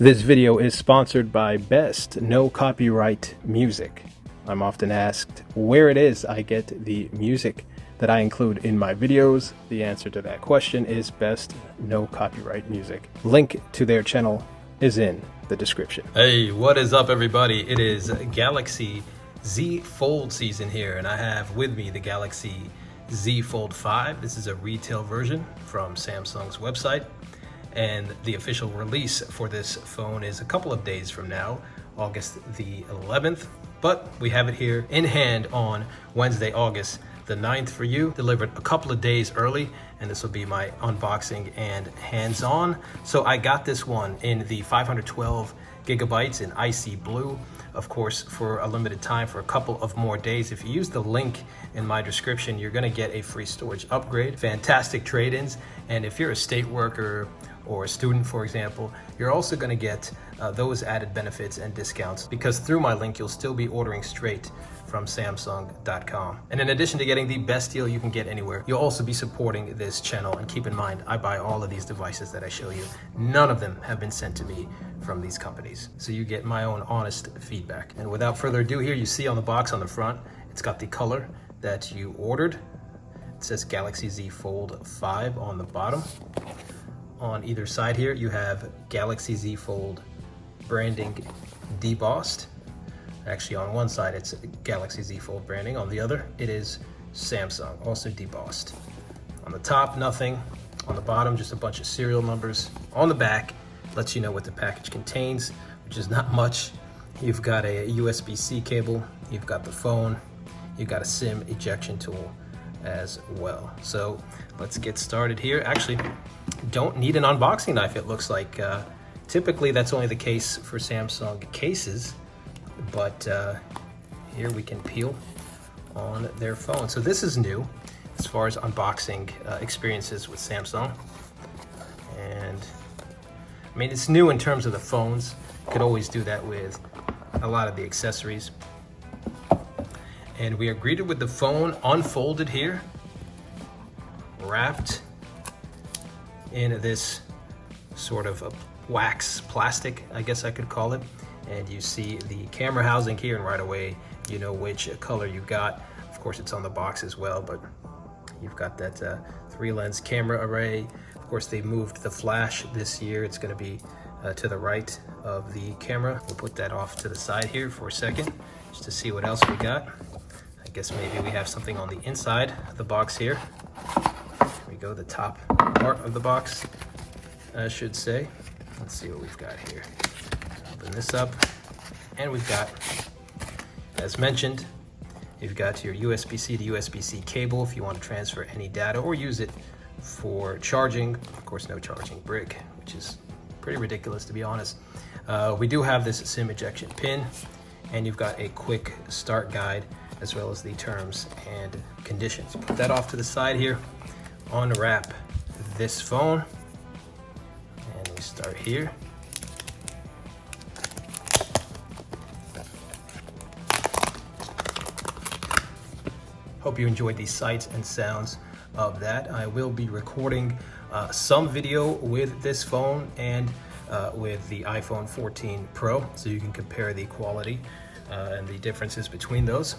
This video is sponsored by Best No Copyright Music. I'm often asked where it is I get the music that I include in my videos. The answer to that question is Best No Copyright Music. Link to their channel is in the description. Hey, what is up everybody? It is Galaxy Z Fold season here, and I have with me the Galaxy Z Fold 5. This is a retail version from Samsung's website, and the official release for this phone is a couple of days from now, August the 11th, but we have it here in hand on Wednesday, August the 9th for you, delivered a couple of days early, and this will be my unboxing and hands-on. So I got this one in the 512 gigabytes in icy blue, of course, for a limited time for a couple of more days. If you use the link in my description, you're going to get a free storage upgrade, fantastic trade-ins, and if you're a state worker or a student, for example, you're also going to get those added benefits and discounts, because through my link you'll still be ordering straight from Samsung.com. And in addition to getting the best deal you can get anywhere, you'll also be supporting this channel. And keep in mind, I buy all of these devices that I show you. None of them have been sent to me from these companies, so you get my own honest feedback. And without further ado, here you see on the box on the front, it's got the color that you ordered. It says Galaxy Z Fold 5 on the bottom. On either side here, you have Galaxy Z Fold branding debossed. Actually, on one side, it's Galaxy Z Fold branding. On the other, it is Samsung, also debossed. On the top, nothing. On the bottom, just a bunch of serial numbers. On the back, lets you know what the package contains, which is not much. You've got a USB-C cable, you've got the phone, you've got a SIM ejection tool as well. So let's get started here. Actually, don't need an unboxing knife, it looks like. Typically that's only the case for Samsung cases, but here we can peel on their phone. So this is new as far as unboxing experiences with Samsung. And I mean, it's new in terms of the phones. You could always do that with a lot of the accessories. And we are greeted with the phone unfolded here, wrapped in this sort of a wax plastic, I guess I could call it. And you see the camera housing here, and right away you know which color you got. Of course, it's on the box as well, but you've got that 3-lens camera array. Of course, they moved the flash this year. It's going to be to the right of the camera. We'll put that off to the side here for a second, just to see what else we got. I guess maybe we have something on the inside of the box here. Here we go, the top part of the box, I should say. Let's see what we've got here. Open this up, and we've got, as mentioned, you've got your USB-C to USB-C cable if you want to transfer any data or use it for charging. Of course, no charging brick, which is pretty ridiculous, to be honest. We do have this SIM ejection pin, and you've got a quick start guide as well as the terms and conditions. Put that off to the side here. Unwrap this phone, and we start here. Hope you enjoyed the sights and sounds of that. I will be recording some video with this phone and with the iPhone 14 Pro, so you can compare the quality and the differences between those.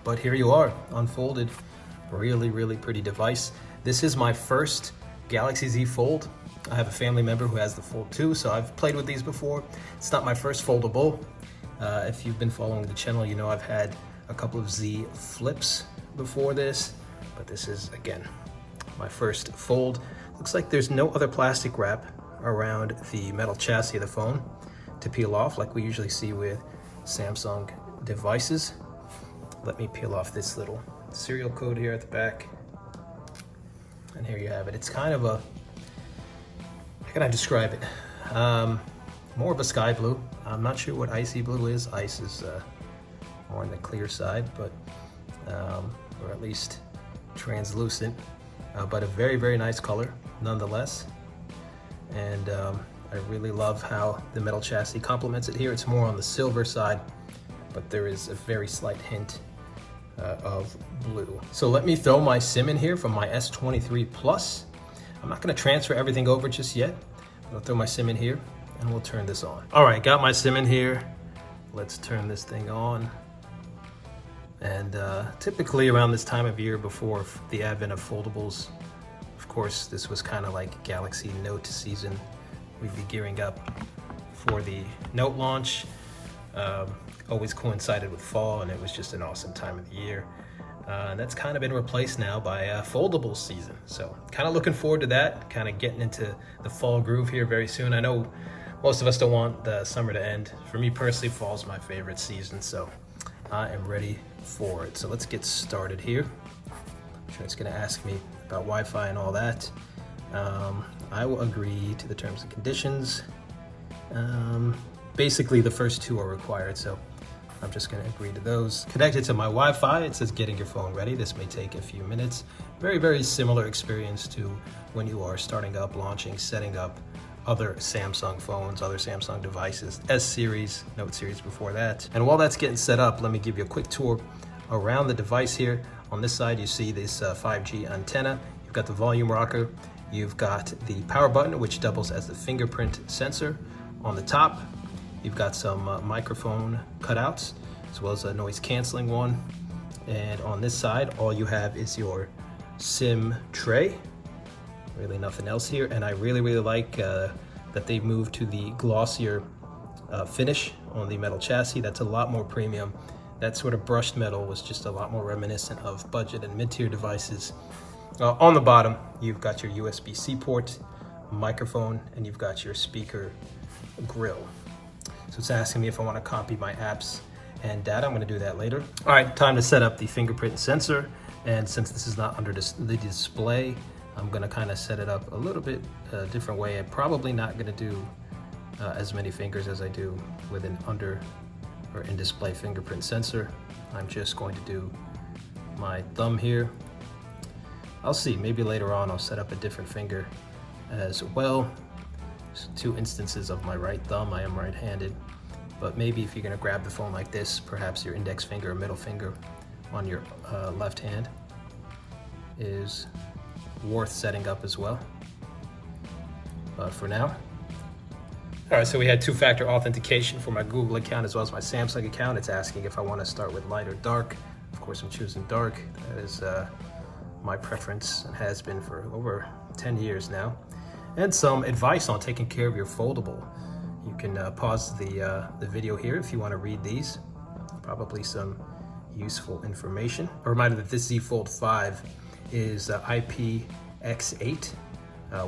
But here you are, unfolded. Really, really pretty device. This is my first Galaxy Z Fold. I have a family member who has the Fold 2, so I've played with these before. It's not my first foldable. If you've been following the channel, you know I've had a couple of Z Flips before this, but this is, again, my first fold. Looks like there's no other plastic wrap around the metal chassis of the phone to peel off like we usually see with Samsung devices. Let me peel off this little serial code here at the back, and here you have it. It's kind of a, how can I describe it? More of a sky blue. I'm not sure what icy blue is. Ice is more on the clear side, but or at least translucent, but a very, very nice color nonetheless. And I really love how the metal chassis complements it here. It's more on the silver side, but there is a very slight hint of blue. So let me throw my SIM in here from my S23 Plus. I'm not going to transfer everything over just yet. I'll throw my SIM in here, and we'll turn this on. All right, got my sim in here. Let's turn this thing on. And typically around this time of year, before the advent of foldables, of course, this was kind of like Galaxy Note season. We'd be gearing up for the Note launch. Always coincided with fall, and it was just an awesome time of the year. And that's kind of been replaced now by foldable season. So kind of looking forward to that, kind of getting into the fall groove here very soon. I know most of us don't want the summer to end. For me personally, fall's my favorite season, so I am ready for it. So let's get started here. I'm sure it's gonna ask me about Wi-Fi and all that. I will agree to the terms and conditions. Basically the first two are required, so I'm just going to agree to those. Connected to my Wi-Fi, it says getting your phone ready. This may take a few minutes. Very, very similar experience to when you are starting up, launching, setting up other Samsung phones, other Samsung devices, S series, Note series before that. And while that's getting set up, let me give you a quick tour around the device here. On this side, you see this 5G antenna. You've got the volume rocker. You've got the power button, which doubles as the fingerprint sensor. On the top, you've got some microphone cutouts, as well as a noise canceling one. And on this side, all you have is your SIM tray. Really nothing else here. And I really, really like that they've moved to the glossier finish on the metal chassis. That's a lot more premium. That sort of brushed metal was just a lot more reminiscent of budget and mid-tier devices. On the bottom, you've got your USB-C port, microphone, and you've got your speaker grill. So it's asking me if I want to copy my apps and data. I'm going to do that later. All right, time to set up the fingerprint sensor. And since this is not under the display, I'm going to kind of set it up a little bit different way. I'm probably not going to do as many fingers as I do with an under or in display fingerprint sensor. I'm just going to do my thumb here. I'll see, maybe later on I'll set up a different finger as well. So 2 instances of my right thumb. I am right-handed, but maybe if you're going to grab the phone like this, perhaps your index finger or middle finger on your left hand is worth setting up as well. But for now, all right, so we had 2-factor authentication for my Google account as well as my Samsung account. It's asking if I want to start with light or dark. Of course, I'm choosing dark. That is my preference and has been for over 10 years now. And some advice on taking care of your foldable. You can pause the video here if you want to read these. Probably some useful information. A reminder that this Z Fold 5 is IPX8,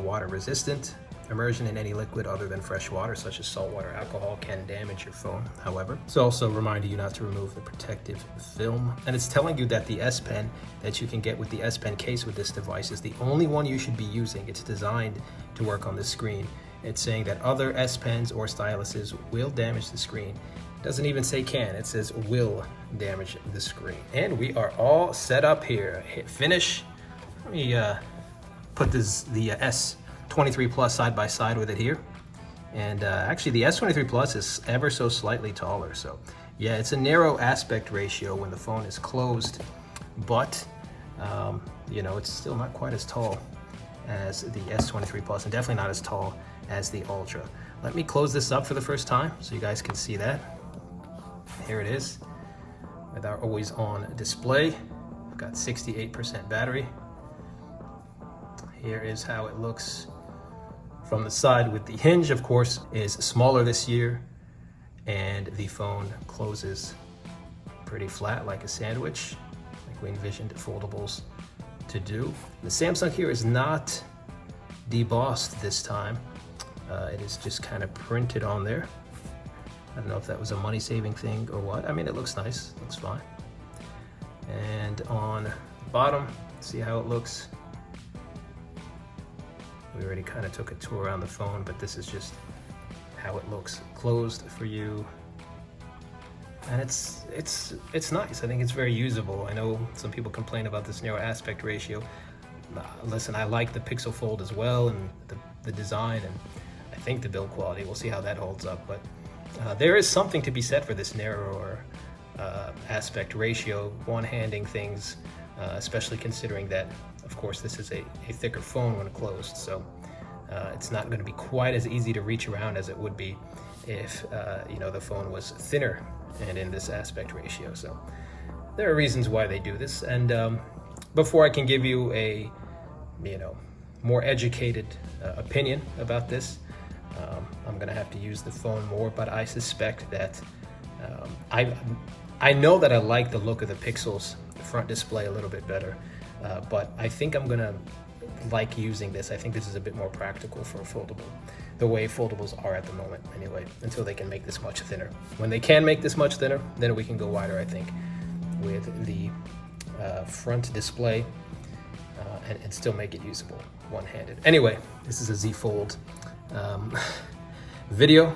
water resistant. Immersion in any liquid other than fresh water, such as salt water, alcohol, can damage your phone, however. It's also reminding you not to remove the protective film. And it's telling you that the S Pen that you can get with the S Pen case with this device is the only one you should be using. It's designed to work on the screen. It's saying that other S Pens or styluses will damage the screen. It doesn't even say can, it says will damage the screen. And we are all set up here. Hit finish. Let me put the S23 Plus side by side with it here. And actually the S23 Plus is ever so slightly taller. So yeah, it's a narrow aspect ratio when the phone is closed, but you know, it's still not quite as tall as the S23 Plus and definitely not as tall as the Ultra. Let me close this up for the first time so you guys can see that. Here it is with our always on display. I've got 68% battery. Here is how it looks from the side with the hinge, of course, is smaller this year, and the phone closes pretty flat like a sandwich, like we envisioned foldables to do. The Samsung here is not debossed this time. It is just kind of printed on there. I don't know if that was a money-saving thing or what. I mean, it looks nice, looks fine. And on the bottom, see how it looks. We already kind of took a tour around the phone, but this is just how it looks closed for you. And it's nice. I think it's very usable. I know some people complain about this narrow aspect ratio. Listen, I like the Pixel Fold as well, and the design, and I think the build quality. We'll see how that holds up, but there is something to be said for this narrower aspect ratio, one-handing things, especially considering that, of course, this is a thicker phone when closed. So It's not going to be quite as easy to reach around as it would be if the phone was thinner and in this aspect ratio. So there are reasons why they do this, and before I can give you a more educated opinion about this, I'm gonna have to use the phone more. But I suspect that I know that I like the look of the Pixel's front display a little bit better, but I think I'm gonna like using this. I think this is a bit more practical for a foldable, the way foldables are at the moment anyway, until they can make this much thinner. When they can make this much thinner, then we can go wider, I think, with the front display and still make it usable one-handed. Anyway, this is a Z Fold video.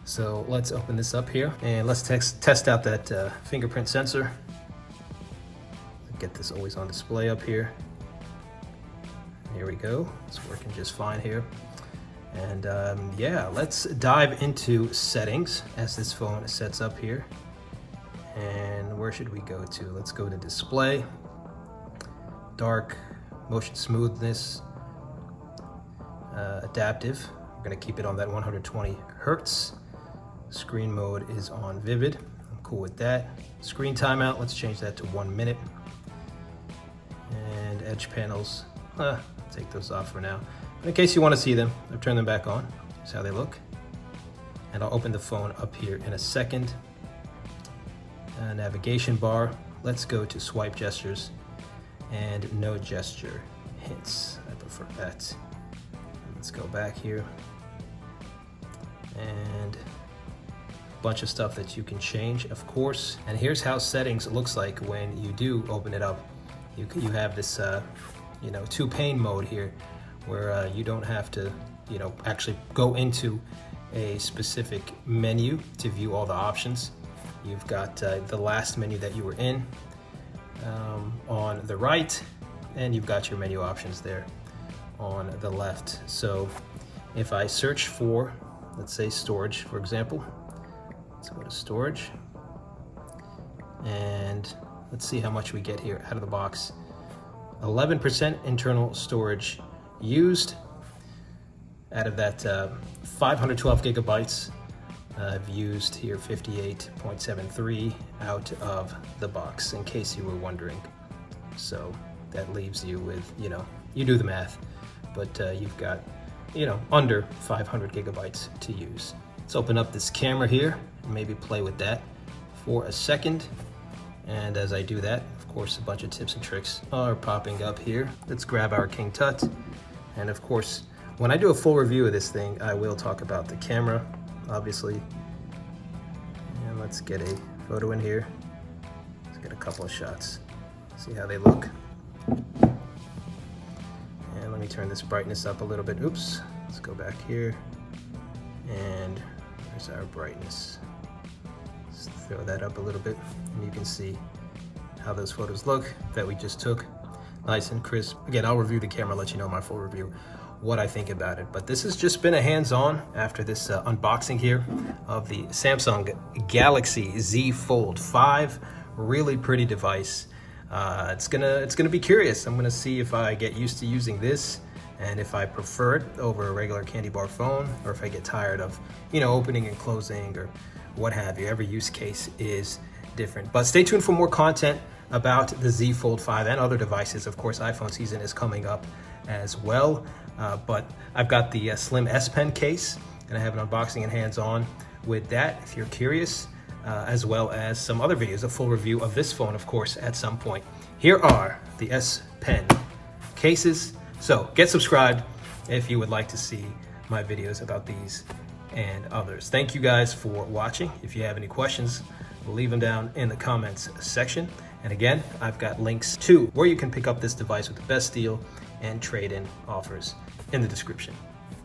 So let's open this up here and let's test out that fingerprint sensor. Get this always on display up here. Here we go. It's working just fine here. And yeah, let's dive into settings as this phone sets up here. And where should we go to? Let's go to display, dark, motion smoothness, adaptive. We're gonna keep it on that 120 Hertz. Screen mode is on vivid. I'm cool with that. Screen timeout, let's change that to 1 minute. And edge panels, take those off for now. But in case you want to see them, I've turned them back on. Here's how they look. And I'll open the phone up here in a second. Navigation bar, let's go to swipe gestures and no gesture hints. I prefer that. Let's go back here. And a bunch of stuff that you can change, of course. And here's how settings looks like when you do open it up. You have this two pane mode here, where you don't have to actually go into a specific menu to view all the options. You've got the last menu that you were in on the right, and you've got your menu options there on the left. So if I search for, let's say, storage, for example, let's go to storage, and let's see how much we get here out of the box. 11% internal storage used. Out of that 512 gigabytes, I've used here 58.73 out of the box, in case you were wondering. So that leaves you with, you do the math, but you've got, under 500 gigabytes to use. Let's open up this camera here and maybe play with that for a second. And as I do that, of course, a bunch of tips and tricks are popping up here. Let's grab our King Tut. And of course, when I do a full review of this thing, I will talk about the camera, obviously. And let's get a photo in here. Let's get a couple of shots. See how they look. And let me turn this brightness up a little bit. Oops, let's go back here. And there's our brightness. Let's throw that up a little bit, and you can see how those photos look that we just took. Nice and crisp. Again, I'll review the camera, let you know my full review, what I think about it. But this has just been a hands-on after this unboxing here of the Samsung Galaxy Z Fold 5. Really pretty device. It's gonna be curious. I'm gonna see if I get used to using this and if I prefer it over a regular candy bar phone, or if I get tired of, opening and closing or what have you. Every use case is different. But stay tuned for more content about the Z Fold 5 and other devices. Of course, iPhone season is coming up as well. But I've got the Slim S Pen case, and I have an unboxing and hands-on with that if you're curious, as well as some other videos, a full review of this phone, of course, at some point. Here are the S Pen cases. So get subscribed if you would like to see my videos about these and others. Thank you guys for watching. If you have any questions, leave them down in the comments section. And again, I've got links to where you can pick up this device with the best deal and trade-in offers in the description.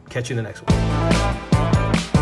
Catch you in the next one.